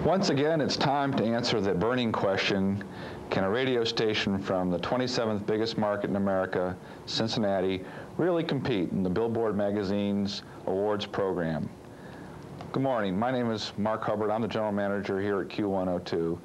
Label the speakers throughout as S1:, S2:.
S1: Once again, it's time to answer the burning question: can a radio station from the 27th biggest market in America, Cincinnati, really compete in the Billboard magazine's awards program? Good morning. My name is Mark Hubbard. I'm the general manager here at Q102.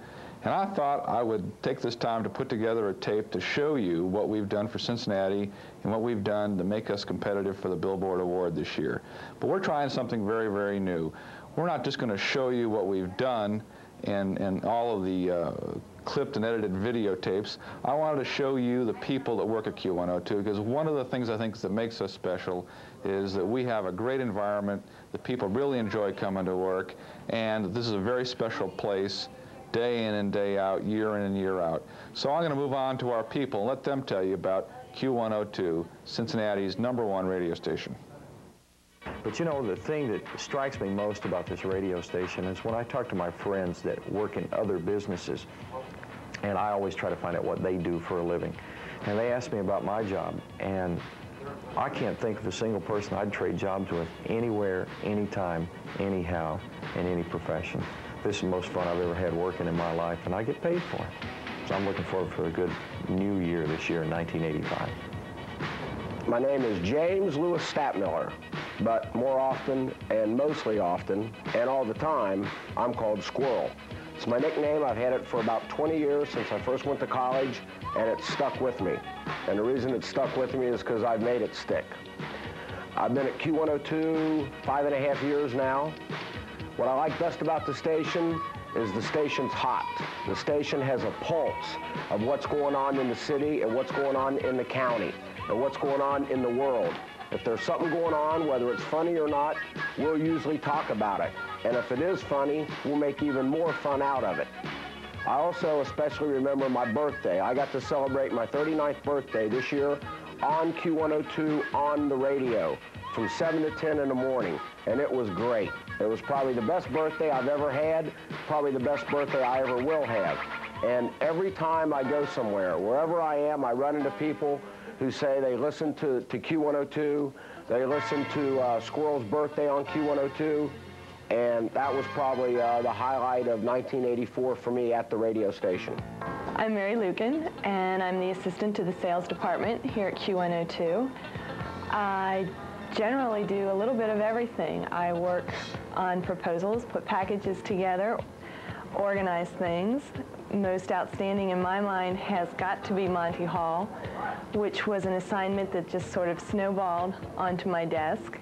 S1: And I thought I would take this time to put together a tape to show you what we've done for Cincinnati and what we've done to make us competitive for the Billboard Award this year. But we're trying something very, very new. We're not just going to show you what we've done and all of the clipped and edited videotapes. I wanted to show you the people that work at Q102, because one of the things I think that makes us special is that we have a great environment, that people really enjoy coming to work, and this is a very special place, day in and day out, year in and year out. So I'm going to move on to our people and let them tell you about Q102, Cincinnati's #1 radio station.
S2: But you know, the thing that strikes me most about this radio station is when I talk to my friends that work in other businesses, and I always try to find out what they do for a living. And they ask me about my job, and I can't think of a single person I'd trade jobs with anywhere, anytime, anyhow, in any profession. This is the most fun I've ever had working in my life, and I get paid for it. So I'm looking forward for a good new year this year in 1985.
S3: My name is James Lewis Stapmiller, but more often and mostly often and all the time, I'm called Squirrel. It's my nickname. I've had it for about 20 years since I first went to college, and it's stuck with me. And the reason it's stuck with me is because I've made it stick. I've been at Q102 5.5 years now. What I like best about the station is the station's hot. The station has a pulse of what's going on in the city and what's going on in the county and what's going on in the world. If there's something going on, whether it's funny or not, we'll usually talk about it. And if it is funny, we'll make even more fun out of it. I also especially remember my birthday. I got to celebrate my 39th birthday this year on Q102 on the radio from 7 to 10 in the morning, and it was great. It was probably the best birthday I've ever had, probably the best birthday I ever will have. And every time I go somewhere, wherever I am, I run into people who say they listen to Q102, they listen to Squirrel's birthday on Q102, and that was probably the highlight of 1984 for me at the radio station.
S4: I'm Mary Lucan, and I'm the assistant to the sales department here at Q102. I generally do a little bit of everything. I work on proposals, put packages together, organize things. Most outstanding in my mind has got to be Monty Hall, which was an assignment that just sort of snowballed onto my desk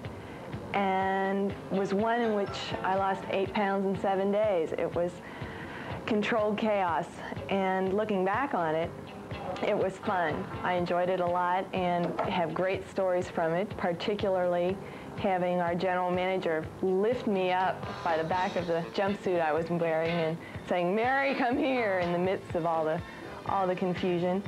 S4: and was one in which I lost 8 pounds in 7 days. It was controlled chaos, and looking back on it, it was fun. I enjoyed it a lot and have great stories from it, particularly having our general manager lift me up by the back of the jumpsuit I was wearing and saying, "Mary, come here," in the midst of all the confusion.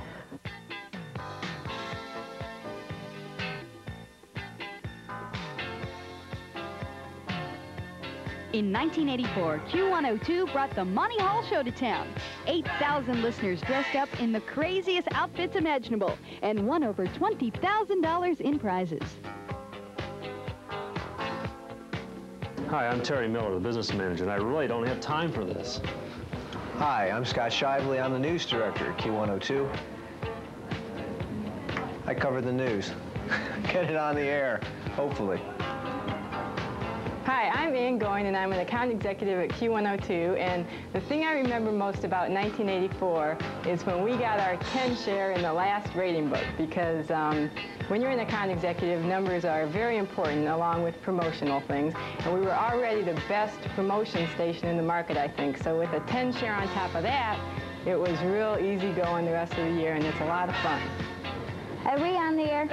S5: In 1984, Q102 brought the Monty Hall Show to town. 8,000 listeners dressed up in the craziest outfits imaginable and won over $20,000 in prizes.
S6: Hi, I'm Terry Miller, the business manager, and I really don't have time for this.
S7: Hi, I'm Scott Shively. I'm the news director at Q102. I cover the news. Get it on the air, hopefully.
S8: Hi, I'm Ann Goyne, and I'm an account executive at Q102, and the thing I remember most about 1984 is when we got our 10 share in the last rating book, because when you're an account executive, numbers are very important along with promotional things, and we were already the best promotion station in the market, I think, so with a 10 share on top of that, it was real easy going the rest of the year, and it's a lot of fun.
S9: Are we on the air?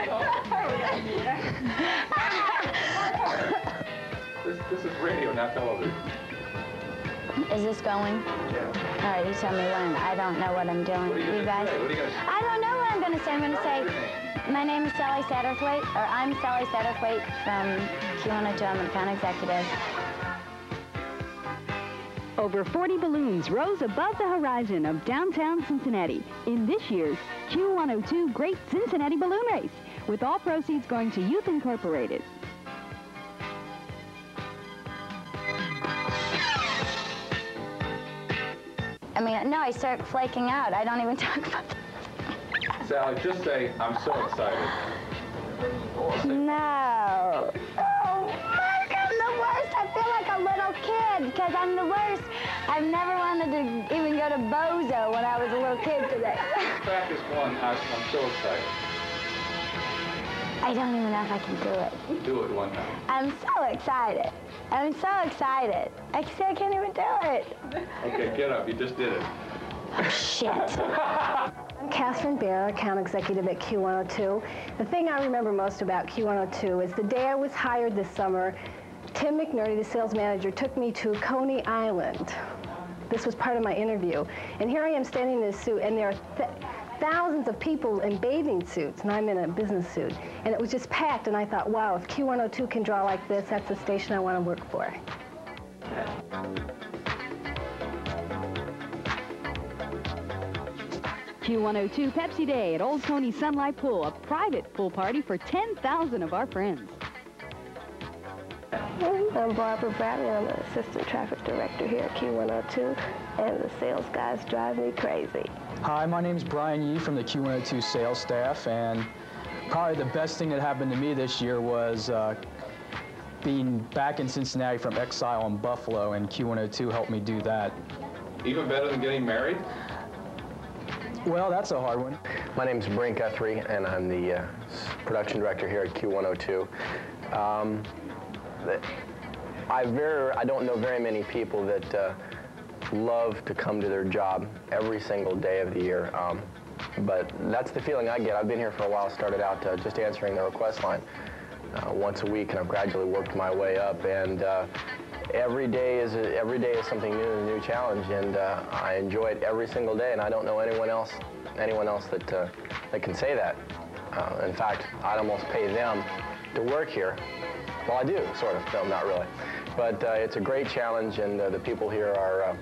S1: This is radio, not television.
S9: Is this going?
S1: Yeah.
S9: All right, you tell me when. I don't know what I'm doing.
S1: What are you
S9: guys?
S1: What are you gonna say?
S9: I don't know what I'm going to say. I'm going to say, my name is Sally Satterthwaite, or I'm Sally Satterthwaite from Q102. I'm an account executive.
S5: Over 40 balloons rose above the horizon of downtown Cincinnati in this year's Q102 Great Cincinnati Balloon Race, with all proceeds going to Youth Incorporated.
S9: mean, no, I start flaking out. I don't even talk about that.
S1: Sally, just say, I'm so excited.
S9: No. Oh, Mark, I'm the worst. I feel like a little kid because I'm the worst. I've never wanted to even go to Bozo when I was a little kid today.
S1: Practice one, I'm so excited.
S9: I don't even know if I can do it.
S1: Do it one time.
S9: I'm so excited. I'm so excited. I can't even do it.
S1: Okay, get up. You just did it.
S9: Oh, shit.
S10: I'm Catherine Bear, account executive at Q102. The thing I remember most about Q102 is the day I was hired this summer, Tim McNerney, the sales manager, took me to Coney Island. This was part of my interview. And here I am standing in a suit, and there are thousands of people in bathing suits, and I'm in a business suit. And it was just packed, and I thought, wow, if Q102 can draw like this, that's the station I want to work for.
S5: Q102 Pepsi Day at Old Coney Sunlight Pool, a private pool party for 10,000 of our friends.
S11: I'm Barbara Bradley. I'm the assistant traffic director here at Q102, and the sales guys drive me crazy.
S12: Hi, my name's Brian Yee from the Q102 sales staff, and probably the best thing that happened to me this year was being back in Cincinnati from exile in Buffalo, and Q102 helped me do that.
S1: Even better than getting married?
S12: Well, that's a hard one.
S7: My name's Brent Guthrie, and I'm the production director here at Q102. I don't know very many people that love to come to their job every single day of the year, but that's the feeling I get. I've been here for a while, started out just answering the request line once a week, and I've gradually worked my way up, and every day is something new and a new challenge, and I enjoy it every single day, and I don't know anyone else that can say that. In fact, I'd almost pay them to work here. Well, I do, sort of. No, not really. But it's a great challenge, and the people here are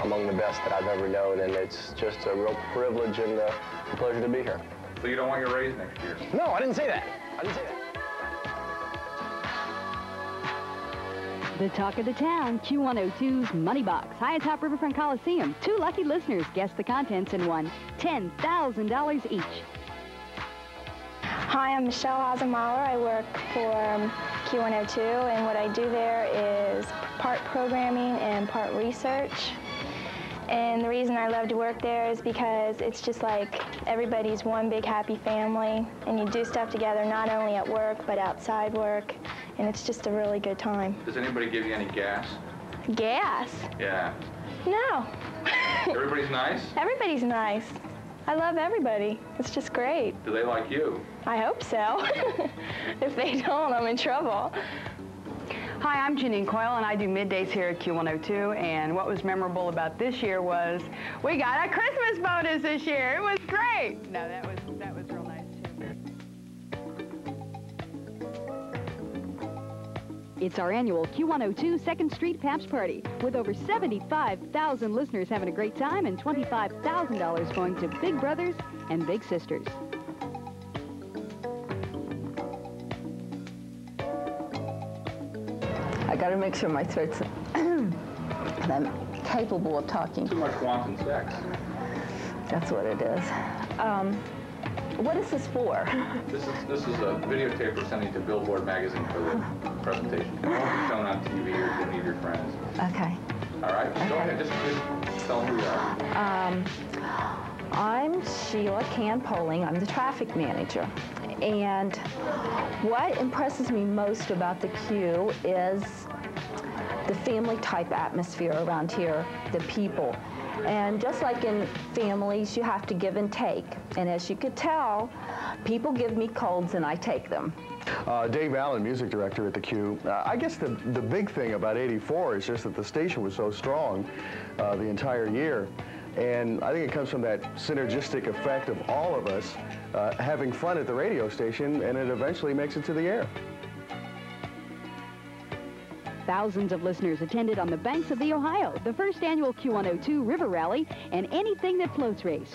S7: among the best that I've ever known, and it's just a real privilege and a pleasure to be here.
S1: So you don't want your raise next year?
S7: No, I didn't say that. I didn't say that.
S5: The talk of the town, Q102's Money Box, high atop Riverfront Coliseum. 2 lucky listeners guessed the contents and won $10,000 each.
S11: Hi, I'm Michelle Hasenmauer. I work for Q102, and what I do there is part programming and part research. And the reason I love to work there is because it's just like everybody's one big happy family, and you do stuff together not only at work but outside work, and it's just a really good time.
S1: Does anybody give you any gas?
S11: Gas?
S1: Yeah.
S11: No.
S1: Everybody's nice?
S11: Everybody's nice. I love everybody. It's just great.
S1: Do they like you?
S11: I hope so. If they don't, I'm in trouble.
S13: Hi, I'm Janine Coyle, and I do middays here at Q102, and what was memorable about this year was we got a Christmas bonus this year. It was great. No, that was real nice, too.
S5: It's our annual Q102 2nd Street Paps Party, with over 75,000 listeners having a great time and $25,000 going to Big Brothers and Big Sisters.
S14: I got to make sure my throat's and I'm capable of talking.
S1: Too much wanton sex.
S14: That's what it is. What is this for?
S1: This is a videotape we're sending to Billboard magazine for the presentation. It won't be shown on TV or to any of your friends.
S14: Okay.
S1: All right. Okay. Go ahead. Just tell them who you are.
S14: I'm Sheila Can-Poling. I'm the traffic manager. And what impresses me most about the Q is the family-type atmosphere around here, the people. And just like in families, you have to give and take. And as you could tell, people give me colds and I take them.
S15: Dave Allen, music director at the Q. I guess the big thing about '84 is just that the station was so strong the entire year. And I think it comes from that synergistic effect of all of us having fun at the radio station, and it eventually makes it to the air.
S5: Thousands of listeners attended on the banks of the Ohio, the first annual Q102 River Rally, and Anything That Floats race.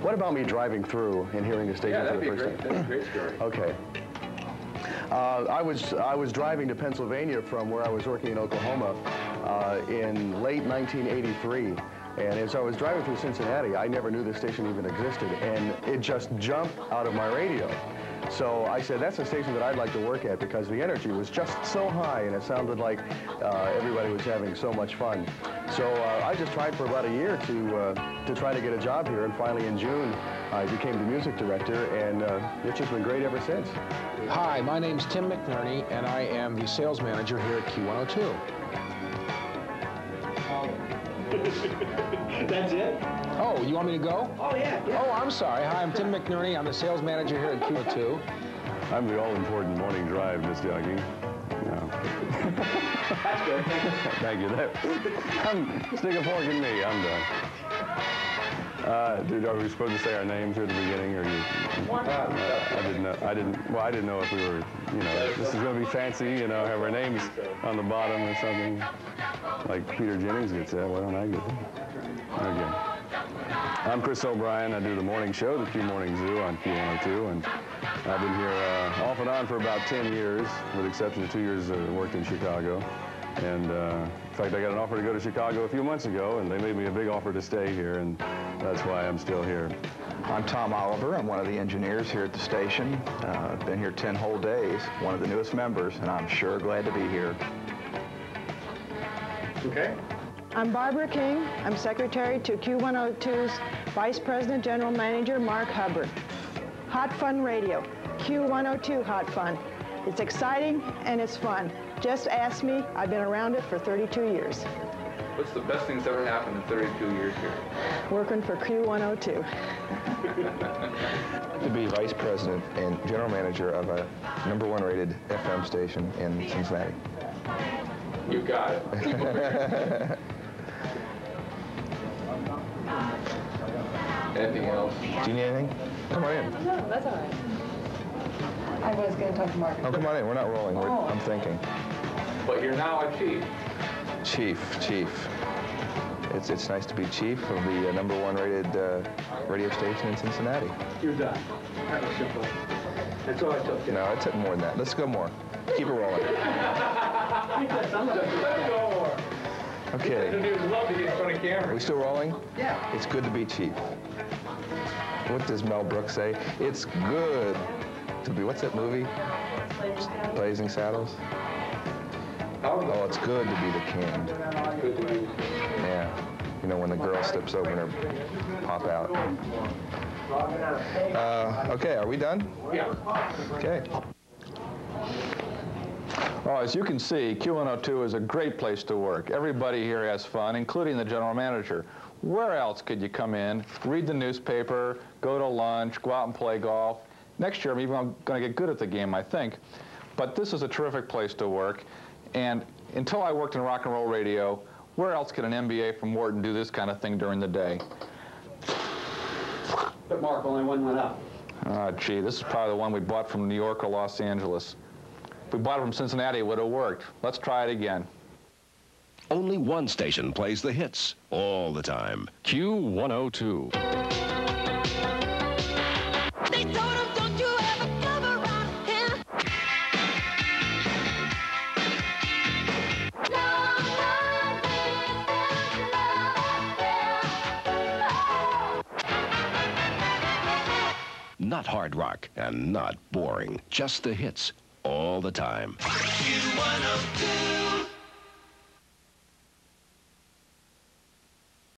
S15: What about me driving through and hearing the station for the first time?
S1: That'd be a great story.
S15: Okay. I was driving to Pennsylvania from where I was working in Oklahoma in late 1983. And as I was driving through Cincinnati, I never knew this station even existed, and it just jumped out of my radio. So I said, that's a station that I'd like to work at because the energy was just so high and it sounded like everybody was having so much fun. So I just tried for about a year to try to get a job here, and finally in June I became the music director, and it's just been great ever since.
S16: Hi, my name's Tim McNerney, and I am the sales manager here at Q102.
S17: That's it?
S16: Oh, you want me to go?
S17: Oh, yeah.
S16: Oh, I'm sorry. Hi, I'm Tim McNerney. I'm the sales manager here at Q102.
S18: I'm the all-important morning drive, Miss Jogging. No.
S17: That's good.
S18: Thank you. Stick a fork in me. I'm done. Dude, are we supposed to say our names here at the beginning, or you? I didn't know. Well, I didn't know if we were. You know, this is going to be fancy. You know, have our names on the bottom or something, like Peter Jennings gets that. Why don't I get that? Okay. I'm Chris O'Brien. I do the morning show, the Q Morning Zoo on Q102, and I've been here off and on for about 10 years, with the exception of 2 years I worked in Chicago. And in fact, I got an offer to go to Chicago a few months ago, and they made me a big offer to stay here, and that's why I'm still here.
S19: I'm Tom Oliver. I'm one of the engineers here at the station. I've been here 10 whole days, one of the newest members, and I'm sure glad to be here.
S17: Okay.
S20: I'm Barbara King. I'm secretary to Q102's Vice President General Manager, Mark Hubbard. Hot Fun Radio, Q102 Hot Fun. It's exciting and it's fun. Just ask me. I've been around it for 32 years.
S21: What's the best thing that's ever happened in 32 years here?
S20: Working for Q102.
S19: To be vice president and general manager of a #1 rated FM station in Cincinnati.
S21: You got it. Anything else?
S19: Do you need anything? Come on in.
S22: No, that's all right. I was going to talk to Mark.
S19: Oh, come on in. We're not rolling. I'm thinking.
S21: But you're now a chief.
S19: Chief. It's nice to be chief of the #1 rated radio station in Cincinnati.
S17: You're done. That was simple. That's all I took.
S19: No, it took more than that. Let's go more. Keep it rolling.
S21: Let's go more.
S19: Okay.
S21: It was lovely to get in front of camera.
S19: Are we still rolling?
S21: Yeah.
S19: It's good to be chief. What does Mel Brooks say? It's good to be, what's that movie? Blazing Saddles? Oh, it's good to be the king. Yeah. You know, when the girl steps over and her pop out. Okay, are we done?
S21: Yeah.
S19: Okay.
S1: Well, as you can see, Q102 is a great place to work. Everybody here has fun, including the general manager. Where else could you come in, read the newspaper, go to lunch, go out and play golf? Next year, I'm even going to get good at the game, I think. But this is a terrific place to work. And until I worked in rock and roll radio, where else could an MBA from Wharton do this kind of thing during the day?
S17: But Mark, only one went up.
S1: Oh, gee, this is probably the one we bought from New York or Los Angeles. If we bought it from Cincinnati, it would have worked. Let's try it again.
S23: Only one station plays the hits all the time. Q102.
S24: They told him, don't you ever come around here.
S23: Not hard rock and not boring. Just the hits all the time.
S24: Q102.